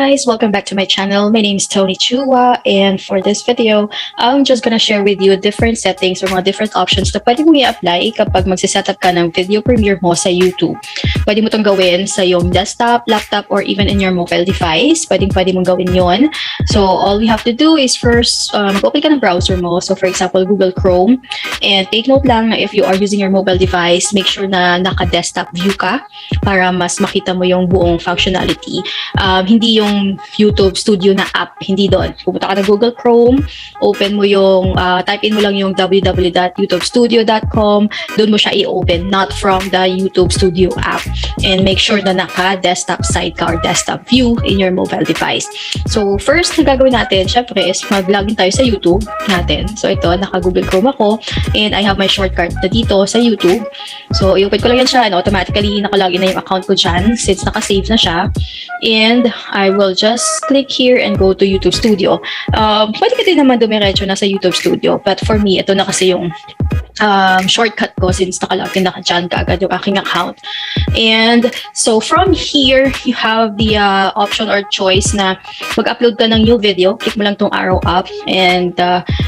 guys, welcome back to my channel. My name is Toni Chua, and for this video, I'm just gonna share with you different settings or mga different options na pwede mong i-apply kapag magsisetup ka ng video premiere mo sa YouTube. Pwede mo itong gawin sa iyong desktop, laptop, or even in your mobile device. Pwede mong gawin yon. So all we have to do is first, open ka ng browser mo. So for example, Google Chrome. And take note lang na if you are using your mobile device, make sure na naka-desktop view ka para mas makita mo yung buong functionality. Hindi yung YouTube Studio na app, hindi doon. Pupunta ka na Google Chrome, open mo yung, type in mo lang yung www.youtubestudio.com, doon mo siya i-open, not from the YouTube Studio app. And make sure na naka-desktop side ka or desktop view in your mobile device. So first na gagawin natin, syempre is mag-login tayo sa YouTube natin. So ito, naka-Google Chrome ako, and I have my shortcut na dito sa YouTube. So i-open ko lang yan siya, and automatically naka-login na yung account ko dyan since naka-save na siya. And I will just click here and go to YouTube Studio. Pwede ka din naman dumiretso na sa YouTube Studio. But for me, ito na kasi yung shortcut ko since nakalagin na dyan kaagad yung aking account. And so from here, you have the option or choice na mag-upload ka ng new video. Click mo lang tong arrow up and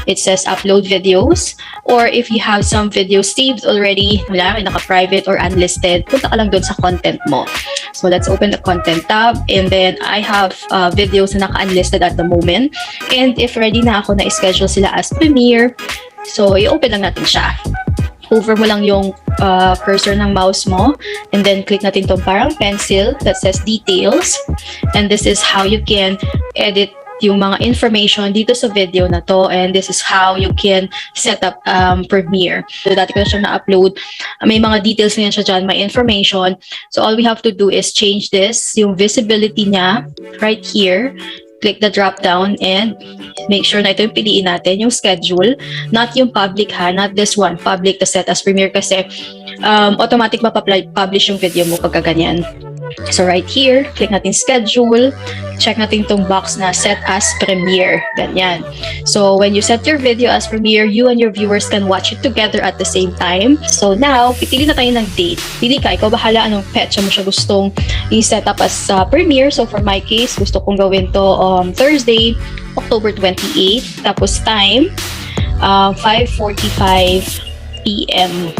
it says upload videos. Or if you have some videos saved already, wala, naka-private or unlisted, punta ka lang doon sa content mo. So let's open the content tab, and then I have videos na naka-unlisted at the moment. And if ready na ako na i-schedule sila as premiere, so i-open lang natin siya. Hover mo lang yung cursor ng mouse mo, and then click natin itong parang pencil that says details. And this is how you can edit yung mga information dito sa video na to, and this is how you can set up Premiere. So dati ko na siya na-upload. May mga details na yan siya dyan, may information. So all we have to do is change this, yung visibility niya right here. Click the drop down and make sure na ito yung piliin natin, yung schedule, not yung public ha, not this one, public to set as premiere kasi automatic mapapublish yung video mo pagka ganyan. So right here, click natin schedule, check natin itong box na set as premiere, ganyan. So when you set your video as premiere, you and your viewers can watch it together at the same time. So now, pipili na tayo ng date. Pili ka, ikaw bahala anong petsa mo siya gustong i-set up as premiere. So for my case, gusto kong gawin to Thursday, October 28, tapos time, 5:45 p.m.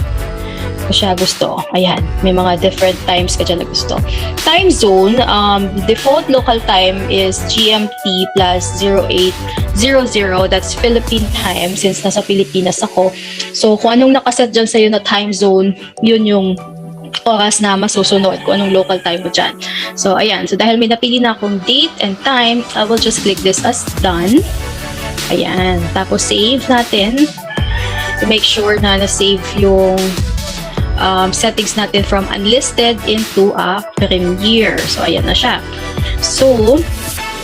ko siya gusto. Ayan, may mga different times ka dyan na gusto. Time zone, default local time is GMT plus 0800. That's Philippine time since nasa Pilipinas ako. So kung anong nakaset dyan sa'yo na time zone, yun yung oras na masusunod kung anong local time mo dyan. So ayan, so dahil may napili na akong date and time, I will just click this as done. Ayan, tapos save natin to make sure na na-save yung settings natin from unlisted into a premiere. So ayan na siya. So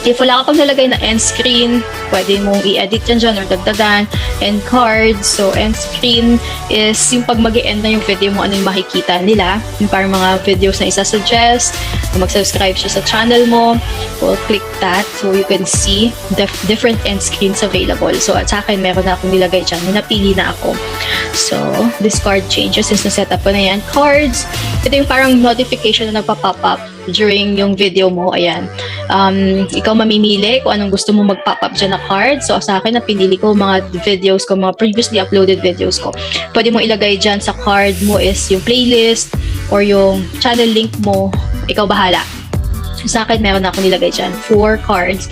if wala ka pang nalagay na end screen, pwede mong i-edit yan dyan or dagdagan. End cards. So end screen is yung pag mag-e-end na yung video mo, ano yung makikita nila. Yung parang mga videos na isa-suggest. Mag-subscribe siya sa channel mo, we'll click that so you can see the different end screens available. So at sa akin, meron na akong nilagay dyan. May napili na ako. So this card changes since na-set up ko na yan. Cards. Ito yung parang notification na nagpa-pop up during yung video mo. Ayan. Ikaw mamimili kung anong gusto mo mag-pop up dyan na card. So sa akin, napinili ko mga videos ko, mga previously uploaded videos ko. Pwede mo ilagay dyan sa card mo is yung playlist or yung channel link mo. Ikaw bahala. So sa akin, meron na akong nilagay dyan. 4 cards.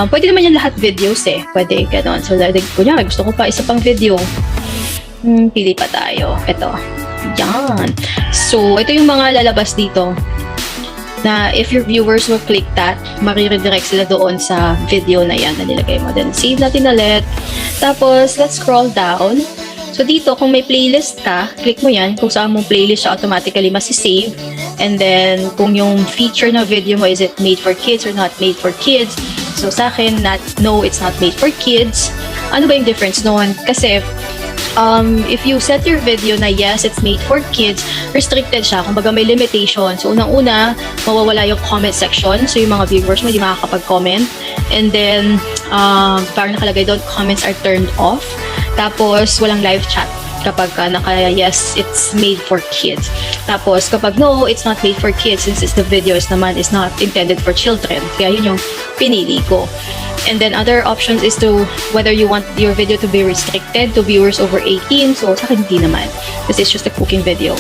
Pwede naman yan lahat videos eh. Pwede ganon. So kunya, gusto ko pa isa pang video. Pili pa tayo. Ito. Yan. So ito yung mga lalabas dito na if your viewers will click that, mariredirect sila doon sa video na yan na nilagay mo. Then, save natin ulit. Tapos, let's scroll down. So, dito, kung may playlist ka, click mo yan. Kung saan mong playlist siya automatically masisave. And then, kung yung feature na video mo, is it made for kids or not made for kids? So, sa akin, no, it's not made for kids. Ano ba yung difference noon? Kasi, if you set your video na yes, it's made for kids, restricted siya. Kumbaga may limitation. So, unang-una, mawawala yung comment section. So, yung mga viewers mo, hindi makakapag-comment. And then, parang nakalagay doon, comments are turned off. Tapos, walang live chat. kapag naka-yes, it's made for kids. Tapos, kapag no, it's not made for kids since the videos naman is not intended for children. Kaya yun yung pinili ko. And then other options is to whether you want your video to be restricted to viewers over 18. So, sa akin hindi naman. Because it's just a cooking video.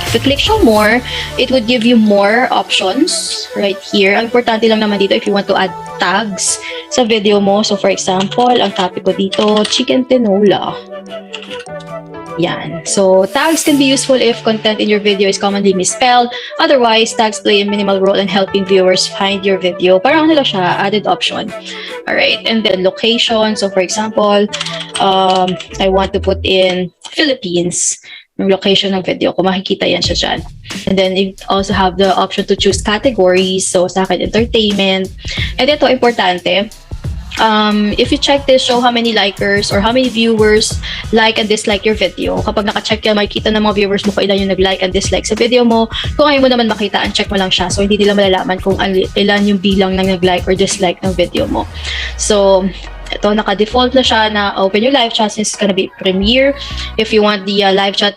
If you click show more, it would give you more options right here. Ang importante lang naman dito if you want to add tags sa video mo. So, for example, ang topic ko dito, chicken tinola. Yan. So, tags can be useful if content in your video is commonly misspelled. Otherwise, tags play a minimal role in helping viewers find your video. Parang ano lang siya, added option. Alright. And then, location. So, for example, I want to put in Philippines. Yung location ng video ko, makikita yan siya dyan. And then, you also have the option to choose categories. So, sa akin, entertainment. And ito, importante. If you check this, show how many likers or how many viewers like and dislike your video. Kapag naka-check yan, makikita ng mga viewers mo kung ilan yung nag-like and dislike sa video mo. Kung ayaw mo naman makita, uncheck mo lang siya. So, hindi nila malalaman kung ilan yung bilang ng nag-like or dislike ng video mo. So, ito, naka-default na siya na open your live chat since it's gonna be premiere. If you want the live chat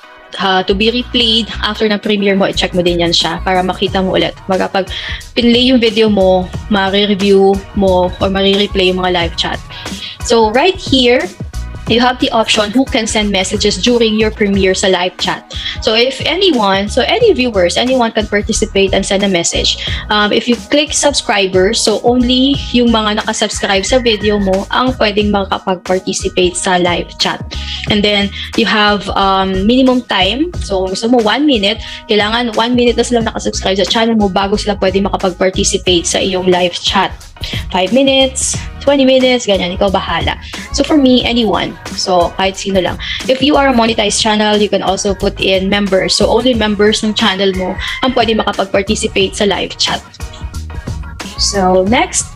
to be replayed after ng premiere mo, i-check mo din yan siya para makita mo ulit. Kapag pinlay yung video mo, ma-review mo or ma-replay yung mga live chat. So right here, you have the option who can send messages during your premiere sa live chat. So if anyone, so any viewers, anyone can participate and send a message. If you click subscribers, so only yung mga nakasubscribe sa video mo ang pwedeng makapag-participate sa live chat. And then you have minimum time. So kung gusto mo 1 minute, kailangan 1 minute na silang nakasubscribe sa channel mo bago sila pwedeng makapag-participate sa iyong live chat. 5 minutes, 20 minutes, ganyan, ikaw bahala. So for me, anyone. So kahit sino lang. If you are a monetized channel, you can also put in members. So only members ng channel mo ang pwede makapag-participate sa live chat. So next,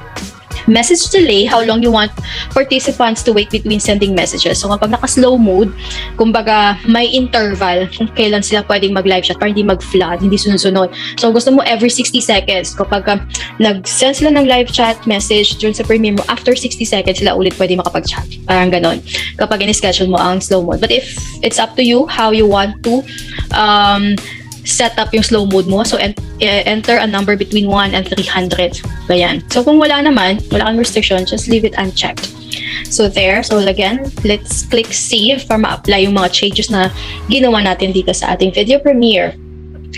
message delay, how long you want participants to wait between sending messages. So kapag naka-slow mode, kumbaga may interval kung kailan sila pwedeng mag-live chat para hindi mag-flood, hindi sunod-sunod. So gusto mo every 60 seconds. Kapag nag-send sila ng live chat message dun sa premiere mo, after 60 seconds sila ulit pwede makapag-chat. Parang ganon. Kapag in-schedule mo ang slow mode. But if it's up to you how you want to set up yung slow mode mo. So, enter a number between 1 and 300. Ganyan. So, kung wala naman, wala kang restriction, just leave it unchecked. So, there. So, again, let's click save para ma-apply yung mga changes na ginawa natin dito sa ating video premiere.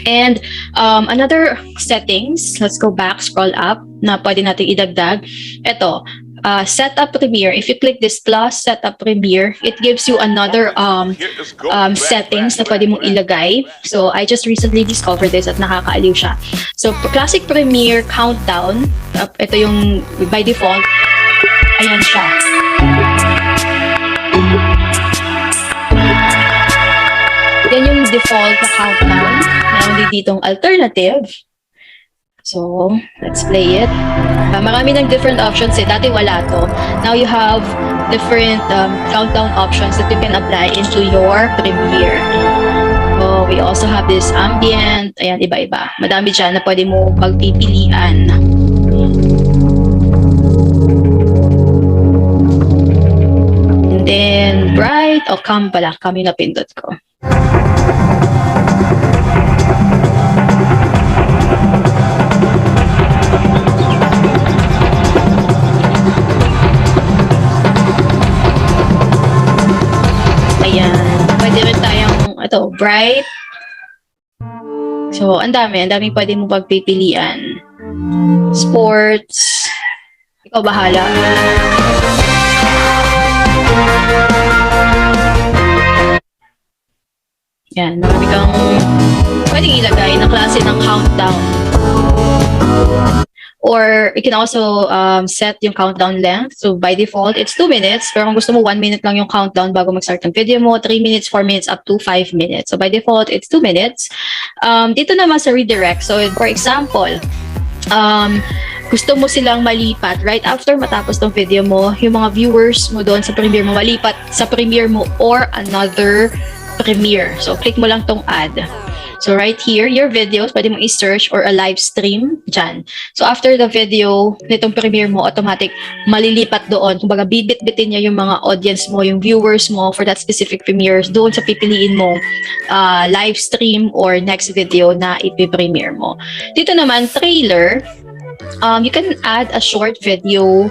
And another settings, let's go back, scroll up, na pwede natin idagdag. Ito, setup premiere. If you click this plus setup premiere, it gives you another settings na pwede mong ilagay. So I just recently discovered this at nakakaaliw siya. So classic premiere countdown, ito yung by default. Ayan siya. Yan yung default na countdown. Meron ditong alternative. So, let's play it. Marami ng different options eh. Dati wala to. Now you have different countdown options that you can apply into your premiere. So, we also have this ambient. Ayan, iba-iba. Madami dyan na pwede mo pagpipilian. And then, bright. O, calm pala. Calm yung napindot ko. Ito, bright. So, ang daming pwede mo pagpipilian. Sports. Ikaw bahala. Yan, marami kang pwedeng ilagay na klase ng countdown. Or you can also set yung countdown length. So by default, it's 2 minutes. Pero kung gusto mo 1 minute lang yung countdown bago mag-start ng video mo, 3 minutes, 4 minutes, up to 5 minutes. So by default, it's 2 minutes. Dito naman sa redirect. So for example, gusto mo silang malipat right after matapos ng video mo, yung mga viewers mo doon sa premiere mo, malipat sa premiere mo or another premiere. So click mo lang tong add. So right here, your videos, pwede mo i-search or a live stream dyan. So after the video, nitong premiere mo, automatic malilipat doon. Kumbaga, bibit-bitin niya yung mga audience mo, yung viewers mo for that specific premieres doon sa pipiliin mo live stream or next video na ipi-premiere mo. Dito naman, trailer. You can add a short video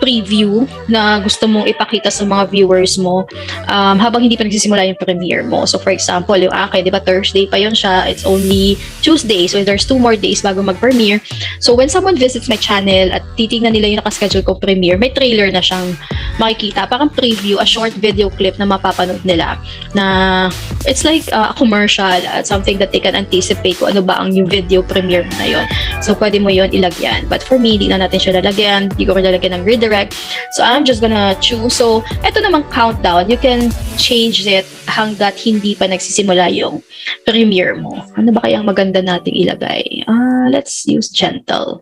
preview na gusto mong ipakita sa mga viewers mo habang hindi pa nagsisimula yung premiere mo. So for example, yung akin, di ba Thursday pa yun siya, it's only Tuesday, so there's 2 more days bago mag-premiere. So when someone visits my channel at titingnan nila yung nakaschedule kong premiere, may trailer na siyang makikita, parang preview, a short video clip na mapapanood nila na it's like a commercial, something that they can anticipate kung ano ba ang yung video premiere na yun. So pwede mo yun ilagyan. But for me, hindi na natin siya lalagyan. Hindi ko lalagyan ng redirect. So I'm just gonna choose. So eto namang countdown. You can change it hanggat hindi pa nagsisimula yung premiere mo. Ano ba kayang maganda nating ilagay? Let's use gentle.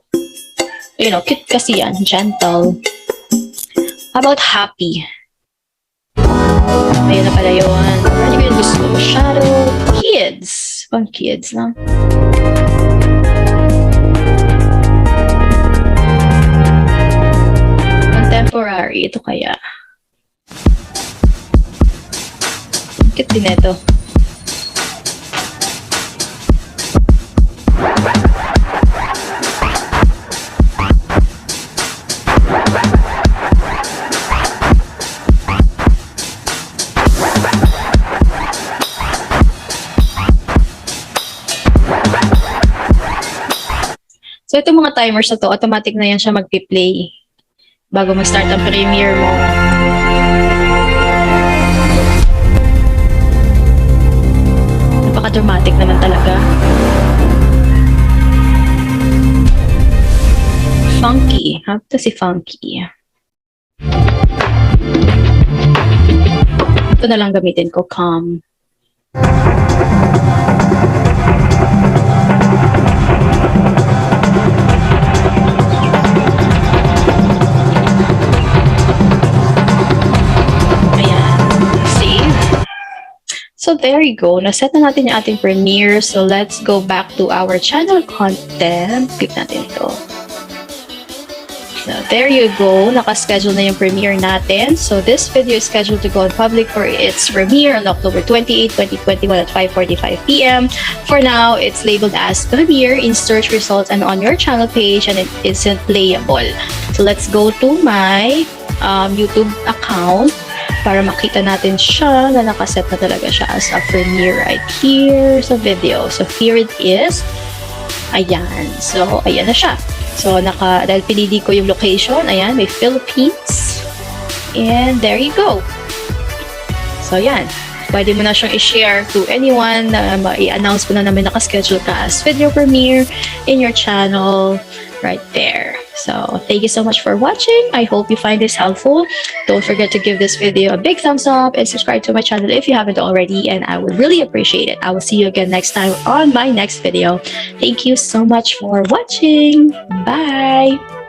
You know, cute kasi yan. Gentle. How about happy? Ayun na pala yun. Ano yung gusto mo? Shadow. Kids. Pang kids lang. Contemporary. Ito kaya. Cute din ito. So, itong mga timers na to, automatic na yan siya magpi-play bago mag-start ang premiere mo. Napaka-dramatic naman talaga. Funky. Ito si Funky. Ito na lang gamitin ko, calm. So there you go. Naset na natin yung ating premiere. So let's go back to our channel content. Click natin ito. So there you go. Nakaschedule na yung premiere natin. So this video is scheduled to go on public for its premiere on October 28, 2021 at 5:45 p.m. For now, it's labeled as premiere in search results and on your channel page, and it isn't playable. So let's go to my YouTube account para makita natin siya na nakaset na talaga siya as a premiere right here sa video. So here it is. Ayan. So ayan na siya. So dahil pinili ko yung location, ayan, may Philippines. And there you go. So ayan. Pwede mo na siyang i-share to anyone na i-announce mo na namin nakaschedule ka as video premiere in your channel right there. So, thank you so much for watching. I hope you find this helpful. Don't forget to give this video a big thumbs up and subscribe to my channel if you haven't already, and I would really appreciate it. I will see you again next time on my next video. Thank you so much for watching. Bye!